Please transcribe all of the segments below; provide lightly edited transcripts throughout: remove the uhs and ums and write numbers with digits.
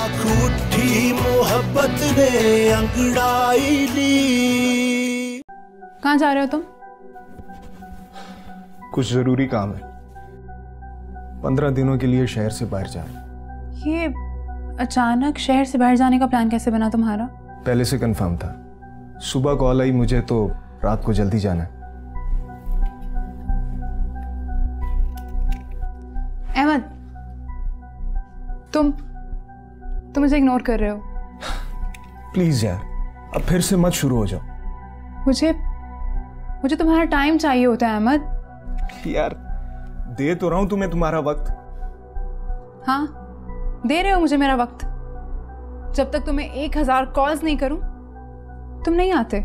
आँख उठी मोहब्बत ने अंगड़ाई ली। कहाँ जा रहे हो तुम? कुछ जरूरी काम है। 15 दिनों के लिए शहर से बाहर जा रहा हूं। ये अचानक शहर से बाहर जाने का प्लान कैसे बना तुम्हारा? पहले से कंफर्म था। सुबह कॉल आई मुझे तो रात को जल्दी जाना है। अहमद, तुम मुझे इग्नोर कर रहे हो। प्लीज यार, अब फिर से मत शुरू हो जाओ। मुझे तुम्हारा टाइम चाहिए होता है अहमद। यार दे तो रहा हूं तुम्हें तुम्हारा वक्त। हाँ, दे रहे हो मुझे मेरा वक्त। जब तक तुम्हें 1000 कॉल्स नहीं करूं तुम नहीं आते।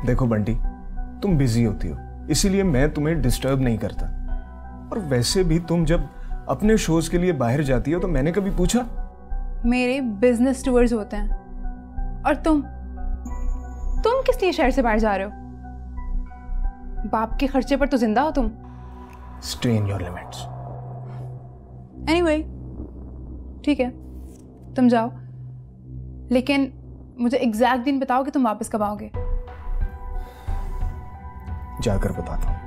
देखो बंटी, तुम बिजी होती हो इसीलिए मैं तुम्हें डिस्टर्ब नहीं करता। और वैसे भी तुम जब अपने शोज के लिए बाहर जाती हो तो मैंने कभी पूछा? मेरे बिजनेस टूर्स होते हैं और तुम किस लिए शहर से बाहर जा रहे हो? बाप के खर्चे पर तो जिंदा हो तुम। Stay in your limits. Anyway, ठीक है, तुम जाओ, लेकिन मुझे एग्जैक्ट दिन बताओ कि तुम वापस कब आओगे। जाकर बताता हूँ।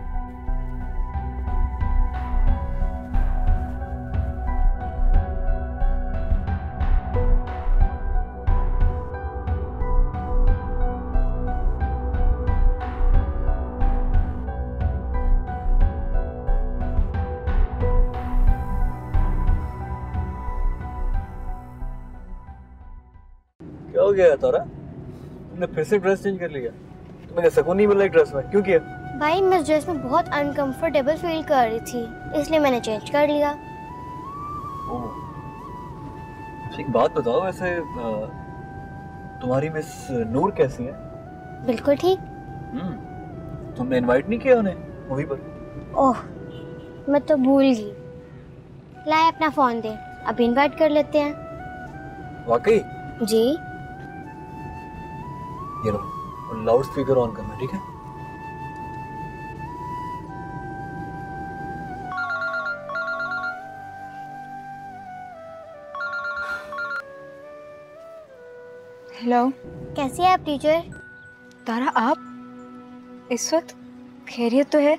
क्या हो गया तारा? तुमने फिर से ड्रेस चेंज कर लिया? तुम्हें सुकून नहीं मिल रहा ड्रेस में? क्यों किया? भाई मैं इस ड्रेस में बहुत अनकंफर्टेबल फील कर रही थी, इसलिए मैंने चेंज कर लिया। एक बात बताओ, वैसे तुम्हारी मिस नूर कैसी है? बिल्कुल ठीक। तुमने इनवाइट नहीं किया उन्हें मूवी पर? ओह, मैं तो भूल गई। लाए अपना फोन दे, अभी इनवाइट कर लेते हैं। वाकई? जी। ये लो, लाउड स्पीकर ऑन करना, ठीक है? हेलो। कैसी है आप टीचर? तारा, आप इस वक्त खैरियत तो है?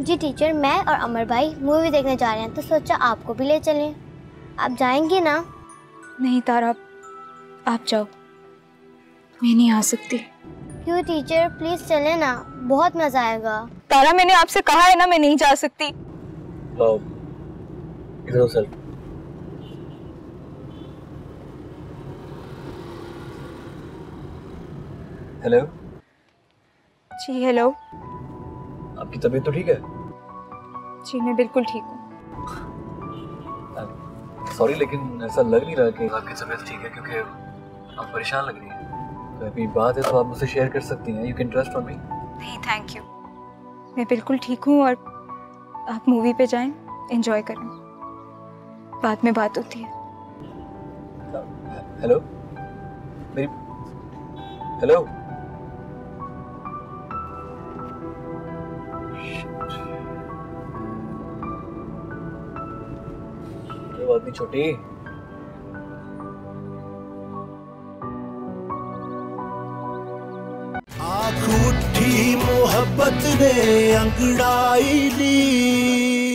जी टीचर, मैं और अमर भाई मूवी देखने जा रहे हैं तो सोचा आपको भी ले चलें। आप जाएंगे ना? नहीं तारा, आप जाओ, मैं नहीं आ सकती। क्यों टीचर, प्लीज चले ना, बहुत मजा आएगा। तारा, मैंने आपसे कहा है ना, मैं नहीं जा सकती। लो, इधर सर। हेलो। जी हेलो। आपकी तबीयत तो ठीक है? जी मैं बिल्कुल ठीक हूँ। सॉरी, लेकिन ऐसा लग नहीं रहा कि आपकी तबीयत ठीक है, क्योंकि आप परेशान लग रही हैं। तो अभी बात है तो आप मुझसे शेयर कर सकती हैं। You can trust on me. नहीं थैंक यू, मैं बिल्कुल ठीक हूँ और आप मूवी पे जाएं, एंजॉय करें, बाद में बात होती है। हेलो मेरी, हेलो। बात नहीं छोटी। आँख उठी मोहब्बत ने अंगड़ाई ली।